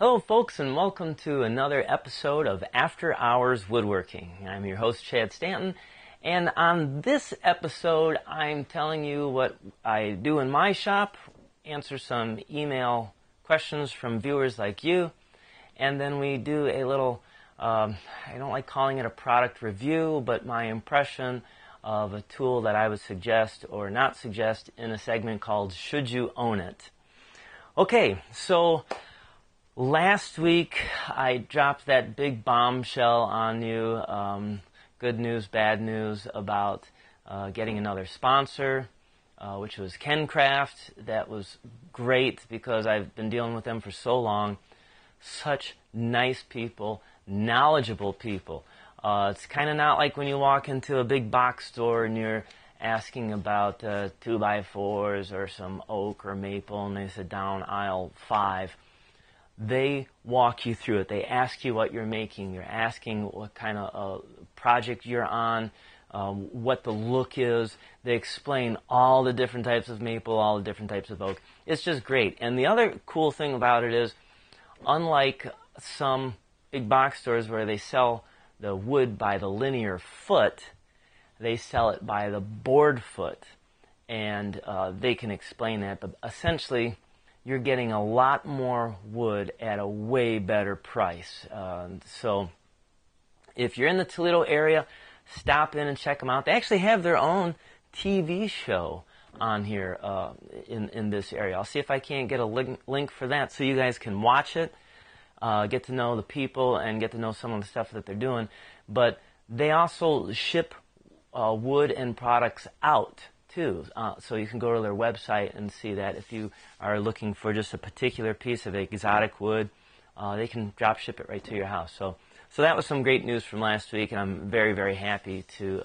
Hello folks, and welcome to another episode of After Hours Woodworking. I'm your host Chad Stanton, and on this episode I'm telling you what I do in my shop, answer some email questions from viewers like you, and then we do a little, I don't like calling it a product review, but my impression of a tool that I would suggest or not suggest in a segment called Should You Own It? Okay, so last week I dropped that big bombshell on you, good news, bad news, about getting another sponsor, which was Kencraft. That was great because I've been dealing with them for so long. Such nice people, knowledgeable people. It's kind of not like when you walk into a big box store and you're asking about 2x4s or some oak or maple, and they sit down aisle 5. They walk you through it. They ask you what you're making. They're asking what kind of project you're on, what the look is. They explain all the different types of maple, all the different types of oak. It's just great. And the other cool thing about it is, unlike some big box stores where they sell the wood by the linear foot, they sell it by the board foot. And they can explain that. But essentially, you're getting a lot more wood at a way better price. So if you're in the Toledo area, stop in and check them out. They actually have their own TV show on here in this area. I'll see if I can't get a link for that so you guys can watch it, get to know the people, and get to know some of the stuff that they're doing. But they also ship wood and products out too, so you can go to their website and see that. If you are looking for just a particular piece of exotic wood, they can drop ship it right to your house. So that was some great news from last week, and I'm very, very happy to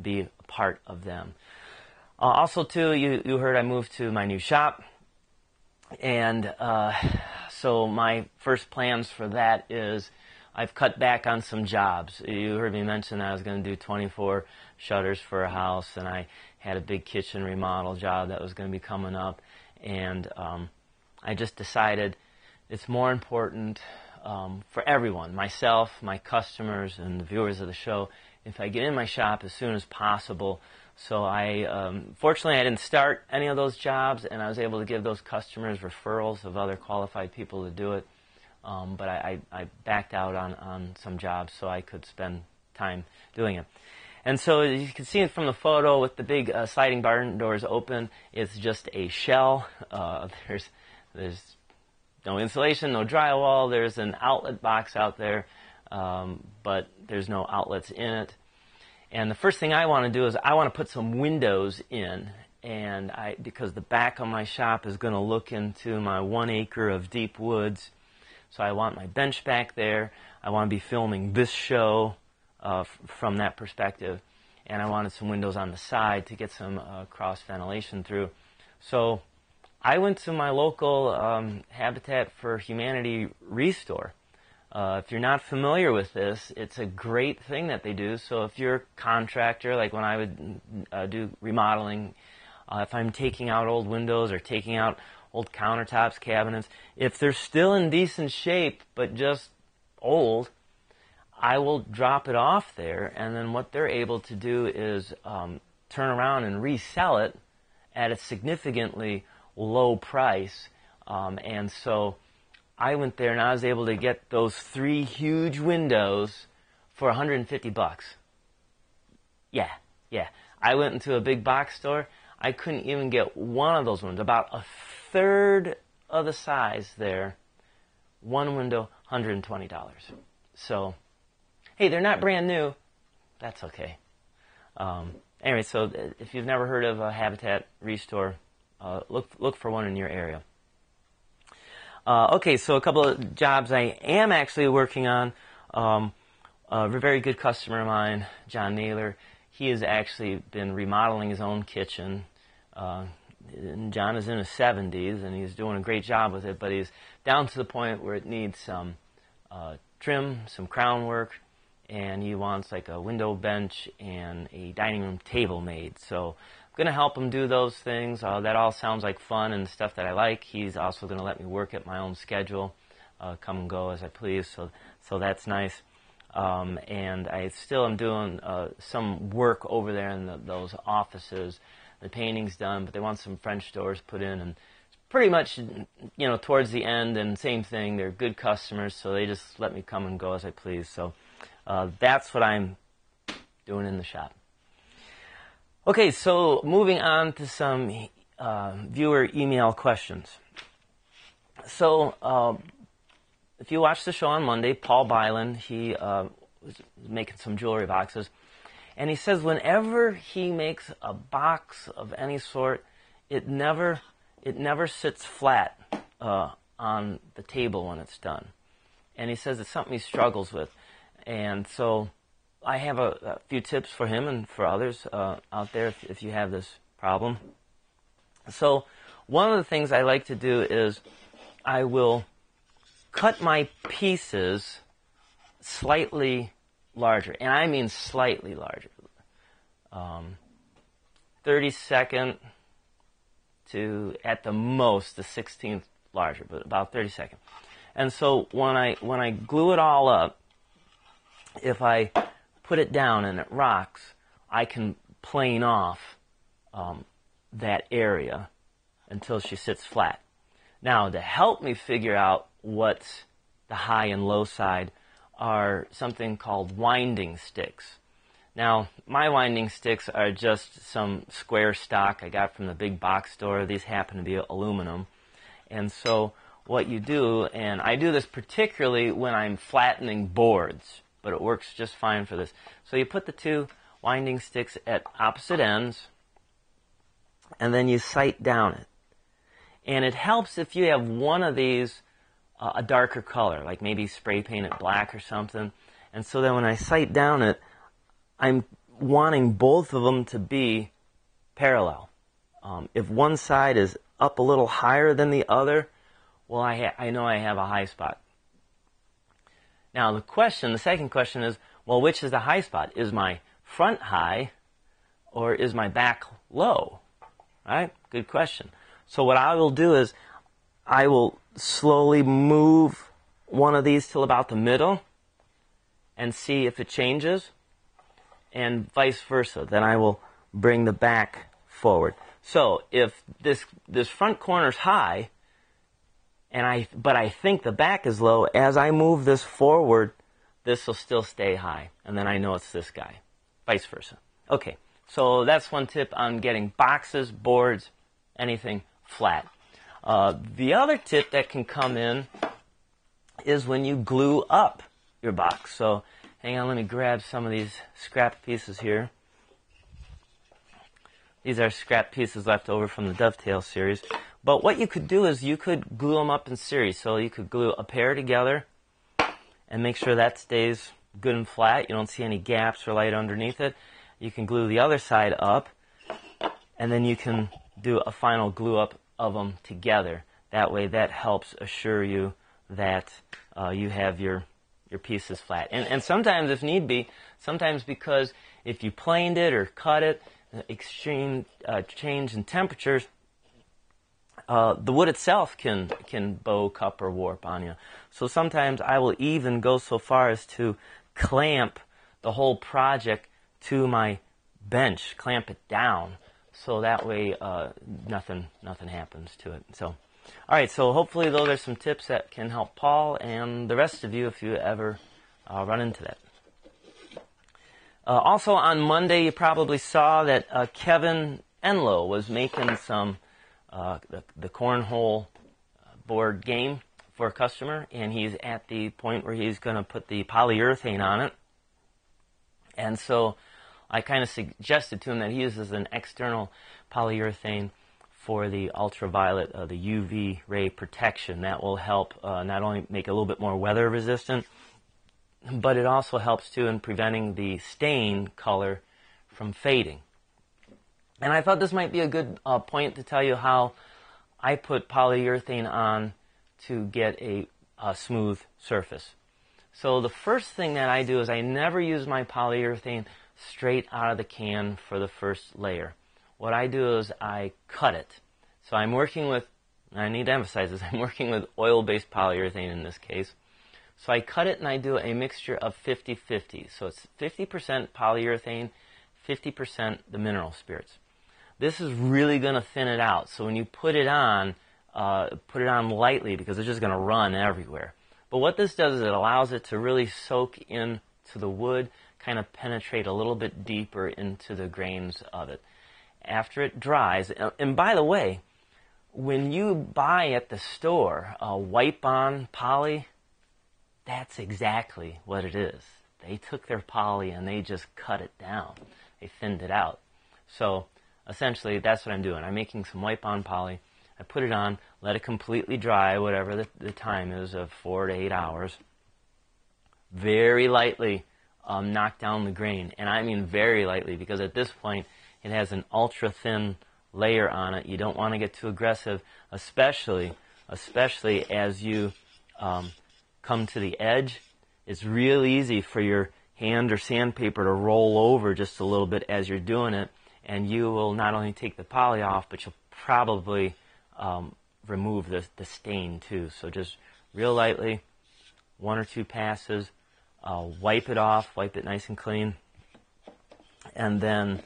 be a part of them. Also, too, you heard I moved to my new shop, and so my first plans for that is I've cut back on some jobs. You heard me mention that I was going to do 24 shutters for a house, and I had a big kitchen remodel job that was going to be coming up, and I just decided it's more important for everyone, myself, my customers, and the viewers of the show, if I get in my shop as soon as possible. So fortunately I didn't start any of those jobs, and I was able to give those customers referrals of other qualified people to do it. But I backed out on some jobs so I could spend time doing it. And so as you can see from the photo with the big sliding barn doors open, it's just a shell. There's no insulation, no drywall. There's an outlet box out there, but there's no outlets in it. And the first thing I want to do is I want to put some windows in, and because the back of my shop is going to look into my 1 acre of deep woods. So I want my bench back there. I want to be filming this show from that perspective. And I wanted some windows on the side to get some cross ventilation through. So I went to my local Habitat for Humanity restore. If you're not familiar with this, it's a great thing that they do. So if you're a contractor, like when I would do remodeling, if I'm taking out old windows or taking out old countertops, cabinets, if they're still in decent shape but just old, I will drop it off there, and then what they're able to do is turn around and resell it at a significantly low price. And so I went there and I was able to get those 3 huge windows for $150. Yeah. I went into a big box store. I couldn't even get one of those ones, about a third of the size there. One window, $120. So, hey, they're not brand new. That's okay. Anyway, so if you've never heard of a Habitat Restore, look for one in your area. Okay, so a couple of jobs I am actually working on. A very good customer of mine, John Naylor, he has actually been remodeling his own kitchen. And John is in his 70s, and he's doing a great job with it, but he's down to the point where it needs some trim, some crown work, and he wants like a window bench and a dining room table made. So I'm going to help him do those things. That all sounds like fun and stuff that I like. He's also going to let me work at my own schedule. come and go as I please. So that's nice. And I still am doing some work over there in those offices. The painting's done, but they want some French doors put in, and pretty much, towards the end, and same thing. They're good customers, so they just let me come and go as I please. So that's what I'm doing in the shop. Okay, so moving on to some viewer email questions. So if you watched the show on Monday, Paul Byland, he was making some jewelry boxes, and he says whenever he makes a box of any sort, it never sits flat on the table when it's done. And he says it's something he struggles with. And so I have a few tips for him and for others out there if you have this problem. So one of the things I like to do is I will cut my pieces slightly larger, and I mean slightly larger. 32nd to, at the most, the 16th larger, but about 32nd. And so when I glue it all up, if I put it down and it rocks, I can plane off that area until she sits flat. Now, to help me figure out what's the high and low side are something called winding sticks. Now, my winding sticks are just some square stock I got from the big box store. These happen to be aluminum. And so what you do, and I do this particularly when I'm flattening boards, but it works just fine for this. So you put the two winding sticks at opposite ends, and then you sight down it. And it helps if you have one of these a darker color, like maybe spray paint it black or something. And so then when I sight down it, I'm wanting both of them to be parallel. If one side is up a little higher than the other, well, I know I have a high spot. Now the second question is, well, which is the high spot? Is my front high or is my back low? Right? Good question. So what I will do is I will slowly move one of these till about the middle and see if it changes, and vice versa. Then I will bring the back forward. So if this front corner's high, but I think the back is low, as I move this forward, this will still stay high, and then I know it's this guy. Vice versa. Okay, so that's one tip on getting boxes, boards, anything flat. The other tip that can come in is when you glue up your box. So hang on, let me grab some of these scrap pieces here. These are scrap pieces left over from the Dovetail series. But what you could do is you could glue them up in series. So you could glue a pair together and make sure that stays good and flat. You don't see any gaps or light underneath it. You can glue the other side up, and then you can do a final glue up of them together. That way that helps assure you that you have your pieces flat. And sometimes, if need be, sometimes because if you planed it or cut it, extreme change in temperatures, the wood itself can bow, cup, or warp on you. So sometimes I will even go so far as to clamp the whole project to my bench, clamp it down, so that way nothing happens to it. So, all right. So hopefully those are some tips that can help Paul and the rest of you if you ever run into that. Also on Monday, you probably saw that Kevin Enlow was making some the cornhole board game for a customer, and he's at the point where he's going to put the polyurethane on it. And so I kind of suggested to him that he uses an external polyurethane for the ultraviolet, the UV ray protection. That will help not only make it a little bit more weather resistant, but it also helps too in preventing the stain color from fading. And I thought this might be a good point to tell you how I put polyurethane on to get a smooth surface. So the first thing that I do is I never use my polyurethane straight out of the can for the first layer. What I do is I cut it. So I'm working with I need to emphasize this, I'm working with oil-based polyurethane in this case. So I cut it and I do a mixture of 50-50. So it's 50% polyurethane, 50% the mineral spirits. This is really going to thin it out. So when you put it on lightly because it's just going to run everywhere. But what this does is it allows it to really soak into the wood, kind of penetrate a little bit deeper into the grains of it. After it dries, and by the way, when you buy at the store a wipe-on poly, that's exactly what it is. They took their poly and they just cut it down. They thinned it out. So essentially, that's what I'm doing. I'm making some wipe-on poly. I put it on, let it completely dry, whatever the time is of 4 to 8 hours. Very lightly knock down the grain. And I mean very lightly, because at this point, it has an ultra-thin layer on it. You don't want to get too aggressive, especially as you come to the edge. It's real easy for your hand or sandpaper to roll over just a little bit as you're doing it, and you will not only take the poly off, but you'll probably remove the stain too. So just real lightly, 1 or 2 passes, wipe it off, wipe it nice and clean, and then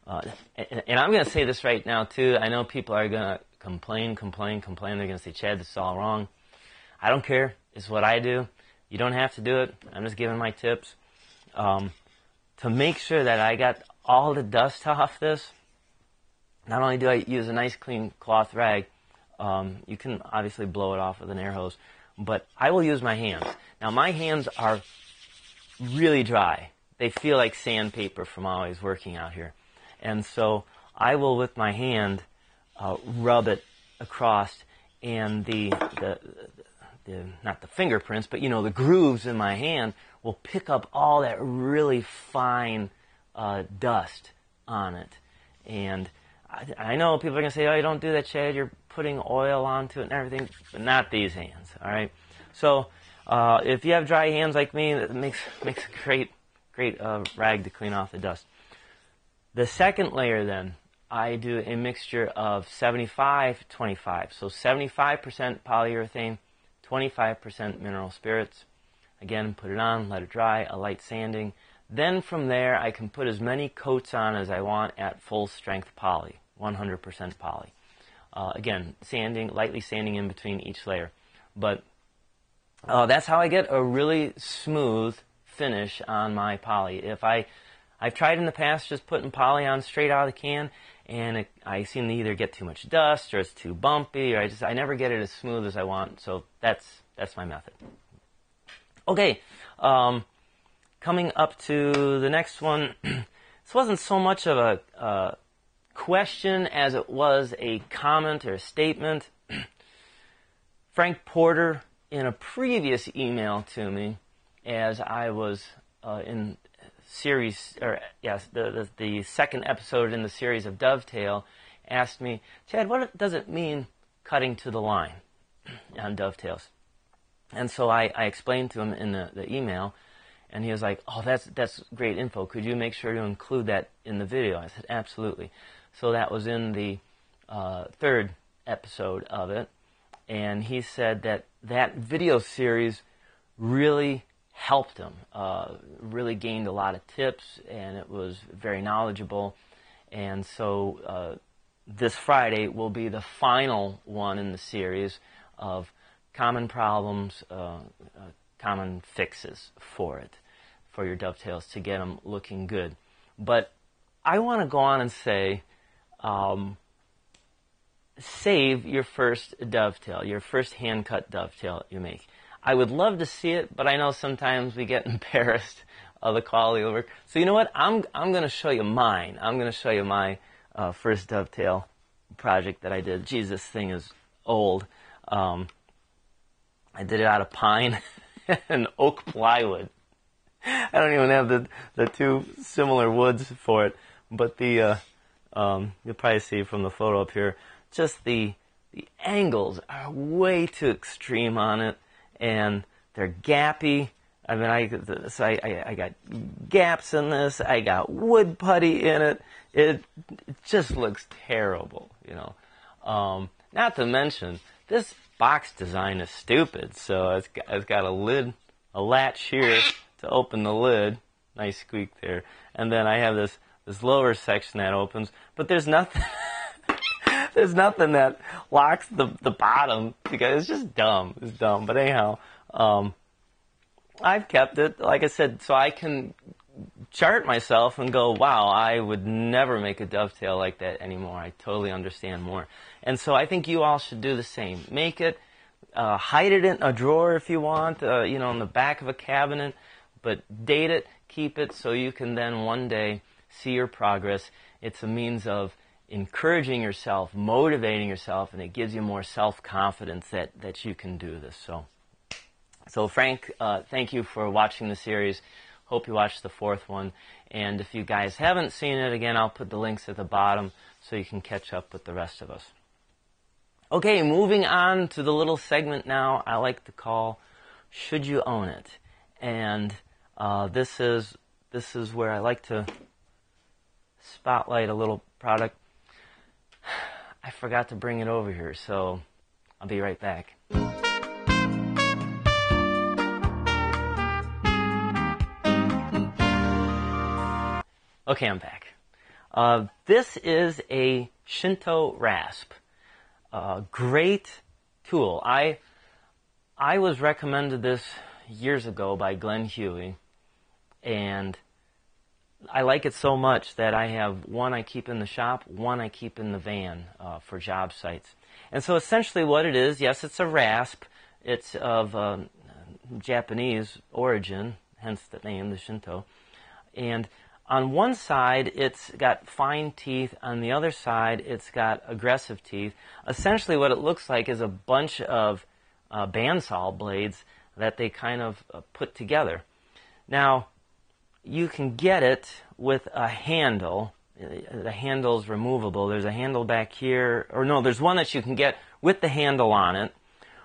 and I'm going to say this right now too. I know people are going to complain. They're going to say, Chad, this is all wrong. I don't care. It's what I do. You don't have to do it. I'm just giving my tips. To make sure that I got all the dust off this, not only do I use a nice clean cloth rag, you can obviously blow it off with an air hose, but I will use my hands. Now my hands are really dry. They feel like sandpaper from always working out here. And so I will, with my hand, rub it across, and not the fingerprints, but the grooves in my hand will pick up all that really fine dust on it. And I know people are going to say, oh, you don't do that, Chad, you're putting oil onto it and everything, but not these hands, all right? So if you have dry hands like me, it makes a great rag to clean off the dust. The second layer then, I do a mixture of 75-25. So 75% polyurethane, 25% mineral spirits. Again, put it on, let it dry, a light sanding. Then from there, I can put as many coats on as I want at full strength poly, 100% poly. Again, lightly sanding in between each layer. But that's how I get a really smooth finish on my poly. I've tried in the past just putting poly on straight out of the can, and I seem to either get too much dust, or it's too bumpy, or I never get it as smooth as I want. So that's my method. Okay, coming up to the next one. This wasn't so much of a question as it was a comment or a statement. Frank Porter, in a previous email to me, as I was in the second episode in the series of Dovetail, asked me, Chad, what does it mean cutting to the line on Dovetails? And so I explained to him in the email, and he was like, oh, that's great info. Could you make sure to include that in the video? I said, absolutely. So that was in the third episode of it, and he said that video series really helped him, really gained a lot of tips, and it was very knowledgeable. And so this Friday will be the final one in the series of common problems, common fixes for your dovetails to get them looking good. But I want to go on and say, save your first dovetail, your first hand-cut dovetail you make. I would love to see it, but I know sometimes we get embarrassed of the quality of the work. So you know what? I'm going to show you mine. I'm going to show you my first dovetail project that I did. Geez, this thing is old. I did it out of pine and oak plywood. I don't even have the two similar woods for it, but you'll probably see from the photo up here, just the angles are way too extreme on it, and they're gappy. I mean, I got gaps in this. I got wood putty in it. It just looks terrible, you know. Not to mention this box design is stupid. So it's got a lid, a latch here to open the lid. Nice squeak there. And then I have this lower section that opens, but there's nothing. There's nothing that locks the bottom because it's just dumb. It's dumb. But anyhow, I've kept it, like I said, so I can chart myself and go, wow, I would never make a dovetail like that anymore. I totally understand more. And so I think you all should do the same. Make it, hide it in a drawer if you want, in the back of a cabinet, but date it, keep it so you can then one day see your progress. It's a means of encouraging yourself, motivating yourself, and it gives you more self-confidence that you can do this. So Frank, thank you for watching the series. Hope you watched the fourth one. And if you guys haven't seen it, again, I'll put the links at the bottom so you can catch up with the rest of us. Okay, moving on to the little segment now I like to call Should You Own It? And this is where I like to spotlight a little product. I forgot to bring it over here, so I'll be right back. Okay, I'm back. This is a Shinto rasp. Great tool. I was recommended this years ago by Glenn Huey, and I like it so much that I have one I keep in the shop, one I keep in the van for job sites. And so essentially what it is, yes, it's a rasp. It's of Japanese origin, hence the name, the Shinto. And on one side, it's got fine teeth. On the other side, it's got aggressive teeth. Essentially what it looks like is a bunch of bandsaw blades that they kind of put together. Now, you can get it with a handle. The handle's removable. There's a handle back here. Or no, there's one that you can get with the handle on it.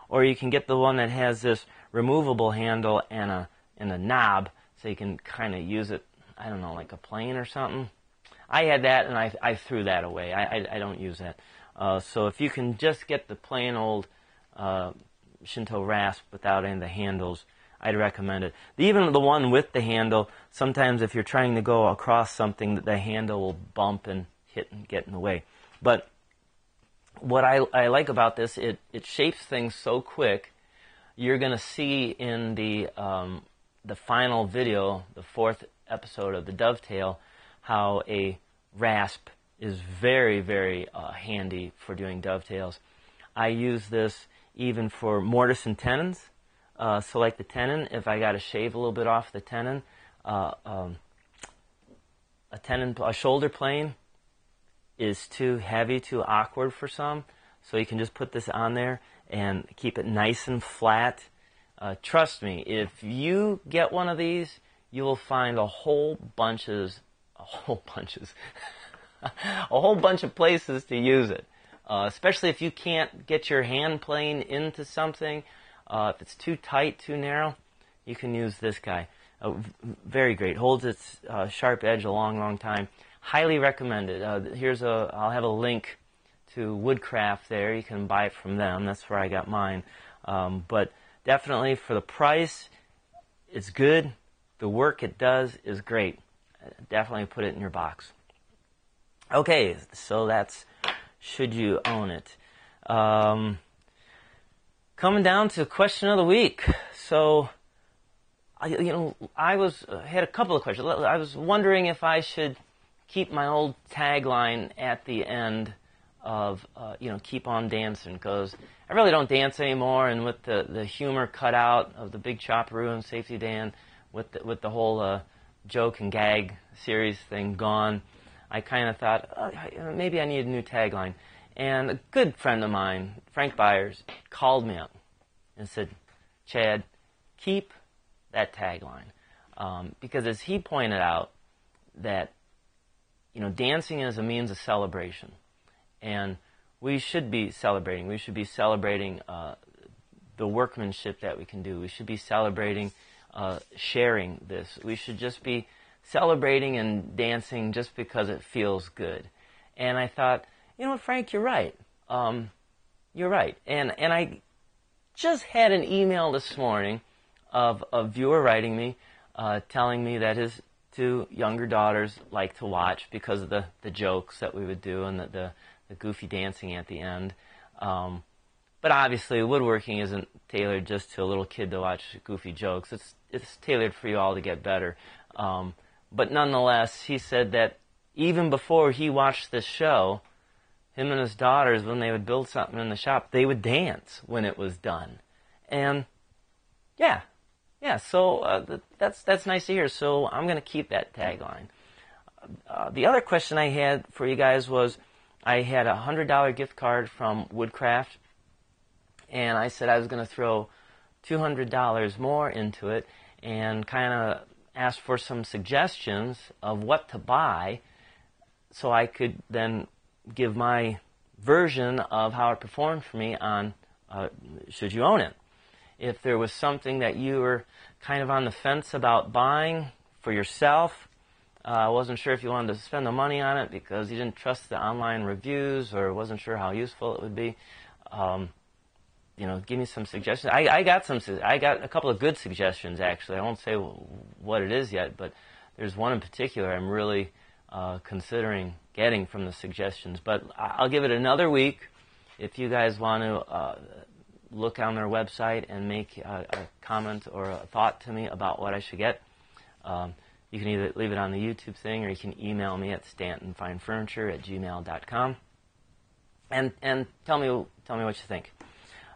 Or you can get the one that has this removable handle and a knob, so you can kind of use it, I don't know, like a plane or something. I had that and I threw that away. I don't use that. So if you can just get the plain old Shinto rasp without any of the handles, I'd recommend it. Even the one with the handle, sometimes if you're trying to go across something, the handle will bump and hit and get in the way. But what I like about this, it shapes things so quick. You're going to see in the final video, the fourth episode of the Dovetail, how a rasp is very, very handy for doing dovetails. I use this even for mortise and tenons. So like the tenon, if I got to shave a little bit off the tenon, a shoulder plane is too heavy, too awkward for some. So you can just put this on there and keep it nice and flat. Trust me, if you get one of these, you will find a whole bunch of places to use it. Especially if you can't get your hand plane into something. If it's too tight, too narrow, you can use this guy. Very great. Holds its sharp edge a long, long time. Highly recommended. I'll have a link to Woodcraft there. You can buy it from them. That's where I got mine. But definitely for the price, it's good. The work it does is great. Definitely put it in your box. Okay, so that's should you own it. Coming down to question of the week. So, I had a couple of questions. I was wondering if I should keep my old tagline at the end of, keep on dancing, because I really don't dance anymore, and with the humor cut out of the Big Chopperoo and Safety Dan, with the whole joke and gag series thing gone, I kind of thought, maybe I need a new tagline. And a good friend of mine, Frank Byers, called me up and said, Chad, keep that tagline. Because as he pointed out, that, dancing is a means of celebration. And we should be celebrating. We should be celebrating the workmanship that we can do. We should be celebrating sharing this. We should just be celebrating and dancing just because it feels good. And I thought, Frank, you're right. you're right. And I just had an email this morning of a viewer writing me, telling me that his two younger daughters like to watch because of the jokes that we would do and the goofy dancing at the end. But obviously, woodworking isn't tailored just to a little kid to watch goofy jokes. It's tailored for you all to get better. But nonetheless, he said that even before he watched this show, him and his daughters, when they would build something in the shop, they would dance when it was done. And yeah, so that's nice to hear. So I'm going to keep that tagline. The other question I had for you guys was, I had a $100 gift card from Woodcraft, and I said I was going to throw $200 more into it and kind of ask for some suggestions of what to buy so I could then give my version of how it performed for me on should you own it. If there was something that you were kind of on the fence about buying for yourself, I wasn't sure if you wanted to spend the money on it because you didn't trust the online reviews or wasn't sure how useful it would be, give me some suggestions. I got a couple of good suggestions, actually. I won't say what it is yet, but there's one in particular I'm really considering getting from the suggestions. But I'll give it another week. If you guys want to look on their website and make a comment or a thought to me about what I should get, you can either leave it on the YouTube thing or you can email me at stantonfinefurniture@gmail.com and tell me what you think.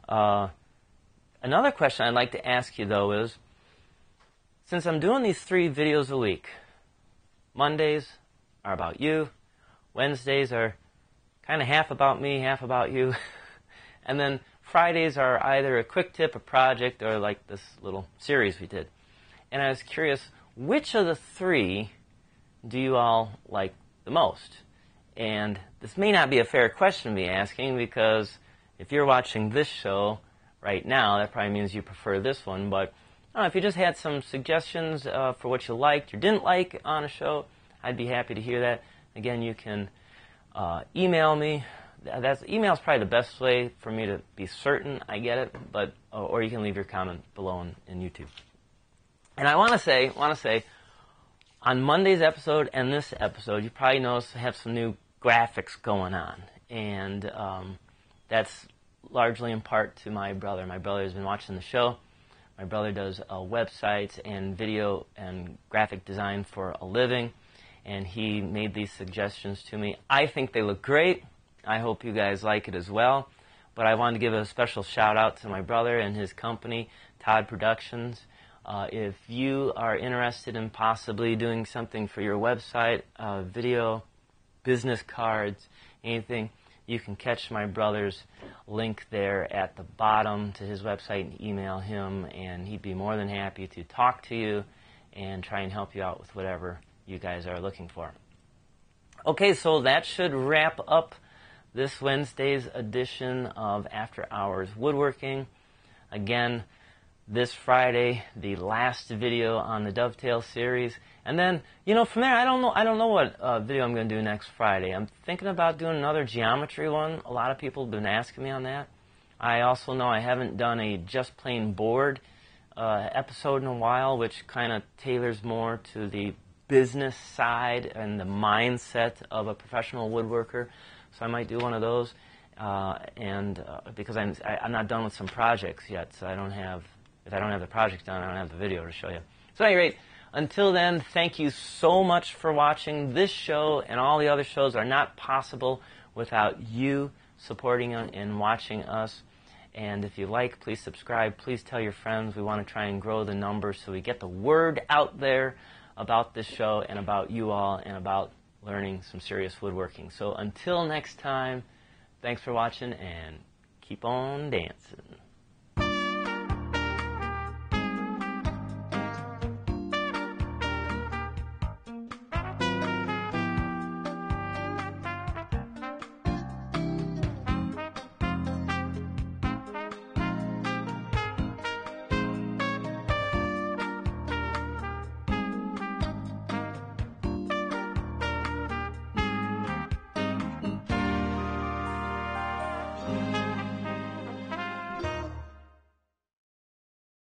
Another question I'd like to ask you, though, is, since I'm doing these 3 videos a week, Mondays are about you, Wednesdays are kind of half about me, half about you, and then Fridays are either a quick tip, a project, or like this little series we did. And I was curious, which of the 3 do you all like the most? And this may not be a fair question to be asking, because if you're watching this show right now, that probably means you prefer this one. But if you just had some suggestions for what you liked or didn't like on a show, I'd be happy to hear that. Again, you can email me. Email's probably the best way for me to be certain I get it, but or you can leave your comment below in YouTube. And I want to say, on Monday's episode and this episode, you probably noticed I have some new graphics going on, and that's largely in part to my brother. My brother has been watching the show. My brother does websites and video and graphic design for a living, and he made these suggestions to me. I think they look great. I hope you guys like it as well. But I wanted to give a special shout out to my brother and his company, Todd Productions. If you are interested in possibly doing something for your website, video, business cards, anything, you can catch my brother's link there at the bottom to his website and email him, and he'd be more than happy to talk to you and try and help you out with whatever you guys are looking for. Okay, so that should wrap up this Wednesday's edition of After Hours Woodworking. Again, this Friday, the last video on the Dovetail series. And then, from there, I don't know what video I'm going to do next Friday. I'm thinking about doing another geometry one. A lot of people have been asking me on that. I also know I haven't done a just plain board episode in a while, which kind of tailors more to the business side and the mindset of a professional woodworker. So I might do one of those, because I'm not done with some projects yet, so if I don't have the project done, I don't have the video to show you. So at any rate, until then, thank you so much for watching. This show and all the other shows are not possible without you supporting and watching us. And if you like, please subscribe. Please tell your friends. We want to try and grow the numbers so we get the word out there about this show and about you all and about learning some serious woodworking. So until next time, thanks for watching and keep on dancing.